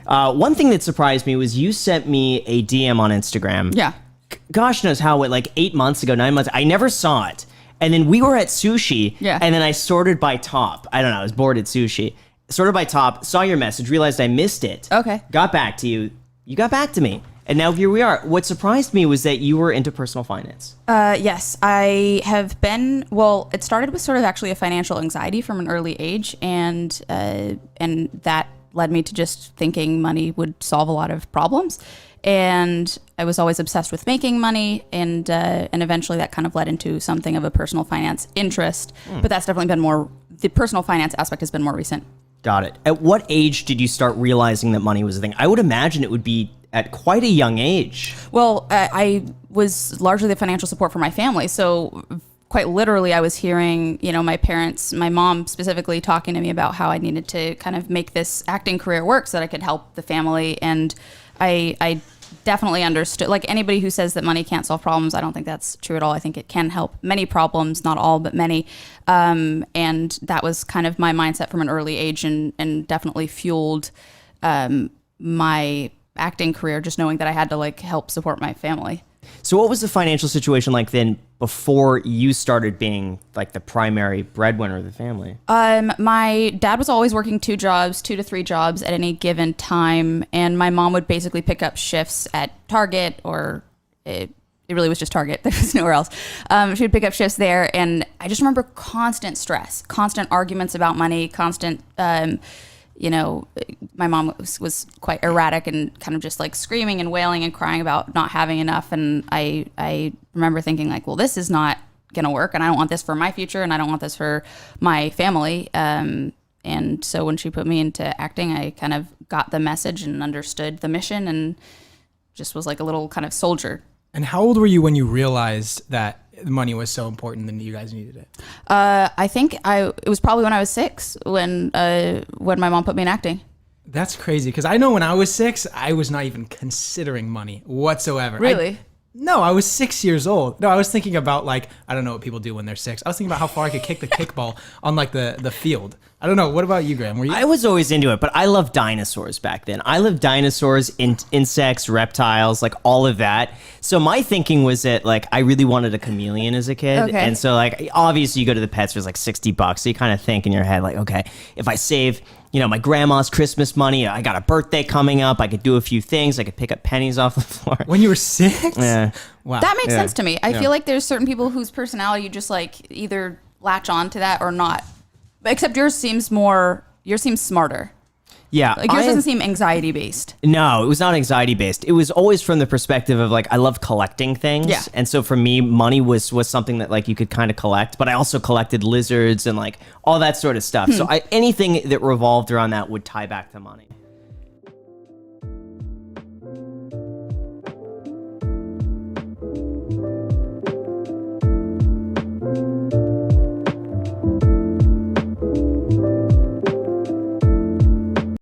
One thing that surprised me was you sent me a DM on Instagram. Yeah. Gosh knows how, like 8 months ago, 9 months. I never saw it. And then we were at sushi. Yeah. And then I sorted by top. I don't know. I was bored at sushi. Sorted by top, saw your message, realized I missed it. Okay. Got back to you. You got back to me. And now here we are. What surprised me was that you were into personal finance. Yes, I have been. Well, it started with sort of actually a financial anxiety from an early age, and that led me to just thinking money would solve a lot of problems. And I was always obsessed with making money, and eventually that kind of led into something of a personal finance interest. But that's definitely been more. The personal finance aspect has been more recent. Got it. At what age did you start realizing that money was a thing? I would imagine it would be at quite a young age. Well, I was largely the financial support for my family. So quite literally, I was hearing, my parents, my mom specifically talking to me about how I needed to kind of make this acting career work so that I could help the family. And I definitely understood, like anybody who says that money can't solve problems, I don't think that's true at all. I think it can help many problems, not all, but many. And that was kind of my mindset from an early age, and definitely fueled my acting career, just knowing that I had to like help support my family. So what was the financial situation like then before you started being like the primary breadwinner of the family? My dad was always working 2 to 3 jobs at any given time. And my mom would basically pick up shifts at Target, or it really was just Target. There was nowhere else. She would pick up shifts there. And I just remember constant stress, constant arguments about money, constant, my mom was quite erratic and kind of just like screaming and wailing and crying about not having enough. And I remember thinking like, well, this is not going to work, and I don't want this for my future, and I don't want this for my family. And so when she put me into acting, I kind of got the message and understood the mission, and just was like a little kind of soldier. And how old were you when you realized that money was so important and you guys needed it? I think it was probably when I was 6 when my mom put me in acting. That's crazy, because I know when I was 6, I was not even considering money whatsoever. Really? No, I was 6 years old. No, I was thinking about like, I don't know what people do when they're 6. I was thinking about how far I could kick the kickball on like the field. I don't know. What about you, Graham? Were you? I was always into it, but I loved dinosaurs back then. I loved dinosaurs, insects, reptiles, like all of that. So my thinking was that like I really wanted a chameleon as a kid. Okay. And so like obviously you go to the pet store, it's like $60. So you kind of think in your head like, okay, if I save, my grandma's Christmas money, I got a birthday coming up, I could do a few things, I could pick up pennies off the floor. When you were 6? Yeah. Wow. That makes sense to me. I feel like there's certain people whose personality you just like either latch on to that or not. Except yours seems smarter. Yeah. Like yours doesn't seem anxiety based. No, it was not anxiety based. It was always from the perspective of like, I love collecting things. Yeah. And so for me, money was something that like you could kind of collect, but I also collected lizards and like all that sort of stuff. So anything that revolved around that would tie back to money.